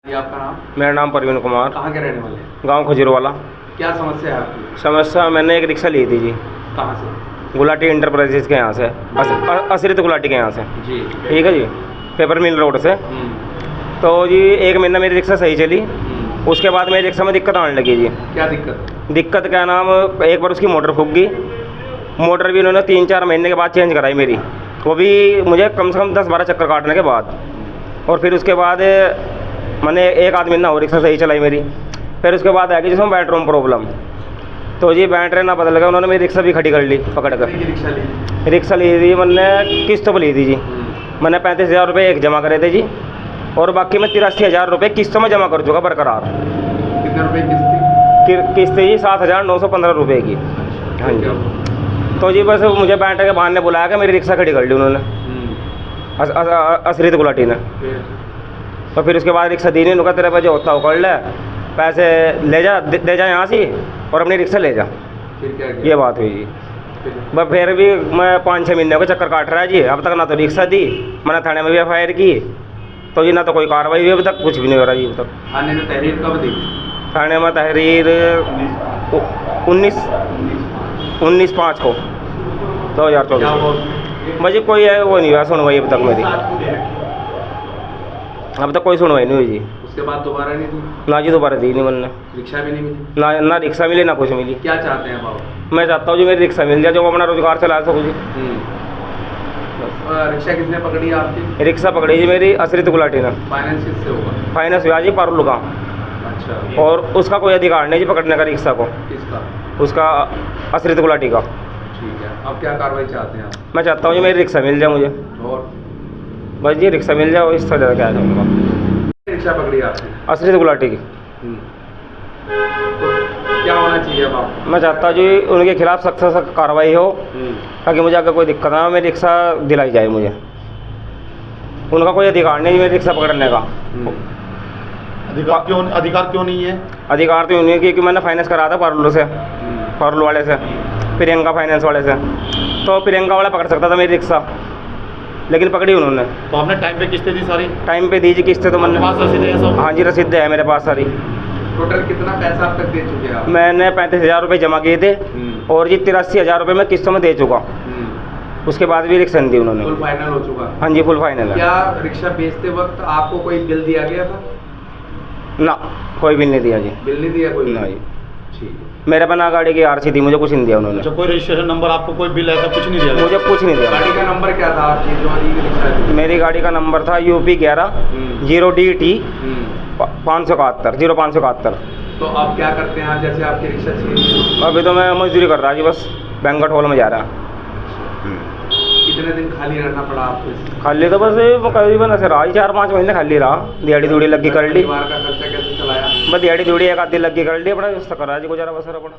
ये आपका नाम? मेरा नाम परवीन कुमार। कहाँ के रहने वाले हैं? गांव खजूरवाला। क्या समस्या है आपकी? समस्या, मैंने एक रिक्शा ली थी जी। कहाँ से? गुलाटी इंटरप्राइजेज के यहाँ से, असरित गुलाटी के यहाँ से। जी ठीक है जी, पेपर मिल रोड से। तो जी 1 महीना मेरी रिक्शा सही चली। उसके बाद मेरी रिक्शा में दिक्कत आने लगी जी। क्या दिक्कत? दिक्कत क्या नाम, एक बार उसकी मोटर फूक गई। मोटर भी उन्होंने 3-4 महीने के बाद चेंज कराई मेरी, वो भी मुझे कम से कम 10-12 चक्कर काटने के बाद। और फिर उसके बाद मैंने 1 आध महीना और रिक्शा सही चलाई मेरी। फिर उसके बाद आ गई जिसमें बैटरी में प्रॉब्लम, तो जी बैटरी ना बदल गया, उन्होंने मेरी रिक्शा भी खड़ी कर ली पकड़ कर। रिक्शा ली थी मैंने, किस्त पर ली थी जी। मैंने 35,000 रुपये एक जमा करे थे जी, और बाकी मैं 83,000 रुपये किस्तों में जमा कर चुका बरकरार। कितने रुपए किस्त? किस्त जी 7,915 रुपये की। हाँ जी। तो जी बस मुझे बैटरी के बहाने बुलाया कि मेरी रिक्शा खड़ी कर ली उन्होंने, असरित गुलाटी ने। तो फिर उसके बाद रिक्शा दी नहीं, उनका तेरे पे जो होता हो कर ले, पैसे ले जा, दे जा यहाँ से और अपनी रिक्शा ले जा। फिर क्या किया? ये बात हुई जी। बस फिर भी मैं 5-6 महीने को चक्कर काट रहा है जी। अब तक ना तो रिक्शा दी, मैंने थाने में भी FIR की, तो जी ना तो कोई कार्रवाई हुई अभी तक, कुछ भी नहीं हो रहा जी अभी तक। थाने में तहरीर कब दी? थाने में तहरीर 19/5 को 2024। मुझे कोई है वो नहीं हुआ सुनवाई अभी तक मेरी, अब तक कोई सुनवाई नहीं हुई जी। उसके बाद दोबारा नहीं दी? ना जी, दोबारा दी नहीं मैंने। रिक्शा भी नहीं मिली? ना रिक्शा मिली ना कुछ मिली। क्या चाहते हैं बाबू? मैं चाहता हूँ जी मेरी रिक्शा मिल जाए, जो अपना रोजगार चला सकूँ जी। रिक्शा किसने पकड़ी आपकी? रिक्शा पकड़ी जी मेरी असरित गुलाटी ने। फाइनेंस किससे होगा? फाइनेंस हुआ जी पारुल का। अच्छा। और उसका कोई अधिकार नहीं जी पकड़ने का रिक्शा को। किसका? उसका असरित गुलाटी का। ठीक है, अब क्या कार्रवाई चाहते हैं आप? मैं चाहता हूँ जी मेरी रिक्शा मिल जाए मुझे, और बस जी रिक्शा मिल जाए, इस तरह क्या चाहूँगा। रिक्शा पकड़ी आपने? असरित गुलाटी की। तो क्या होना चाहिए अब आपको? मैं चाहता हूँ जी उनके खिलाफ सख्त से सख्त कार्रवाई हो, ताकि मुझे अगर कोई दिक्कत ना हो, मेरी रिक्शा दिलाई जाए मुझे। उनका कोई अधिकार नहीं मेरी रिक्शा पकड़ने का। अधिकार क्यों नहीं है? अधिकार तो नहीं है क्योंकि मैंने फाइनेंस करा था पारुल से, पारुल वाले से, प्रियंका फाइनेंस वाले से। तो प्रियंका वाला पकड़ सकता था मेरी रिक्शा, लेकिन पकड़ी उन्होंने। तो आपने टाइम पे किस्तें दी सारी? टाइम पे दी जी किस्तें, तो मैंने। पास रसीदें हैं सब? हाँ जी, रसीदें है मेरे पास सारी। टोटल कितना पैसा अब तक दे चुके हैं आप? मैंने 35,000 रुपये जमा किए थे, और जी 83,000 रुपये मैं किस्तों में दे चुका। उसके बाद भी रिक्शा नहीं दी उन्होंने। फुल फाइनल हो चुका? हाँ जी, फुल फाइनल है। क्या रिक्शा बेचते वक्त आपको कोई बिल दिया गया था? ना, कोई बिल नहीं दिया जी। बिल नहीं दिया कोई? नहीं। ठीक है। मेरे बना गाड़ी की RC थी, मुझे कुछ नहीं दिया उन्होंने। अच्छा, कोई रजिस्ट्रेशन नंबर आपको, कोई बिल ऐसा कुछ नहीं दिया? मुझे कुछ नहीं दिया। गाड़ी का नंबर क्या था आपकी जो वाली रिक्शा थी? मेरी गाड़ी का नंबर था UP 11 0DT 0571। तो आप क्या करते हैं आप, जैसे आपकी रिक्शा छीन? अभी तो मैं मजदूरी कर रहा जी, बस बैंक्वेट हॉल में जा रहा। कितने दिन खाली रहना पड़ा आपको? खाली तो बस करीबन ऐसे रहा ही, 4-5 महीने खाली रहा। दिहाड़ी दूड़ी लगी कर ली। परिवार का खर्चा कैसे चलाया? बस दिहाड़ी दूड़ी 1 आध दिन लगी कर ली, अपना व्यवस्था करा जी, गुजारा बसर अपना।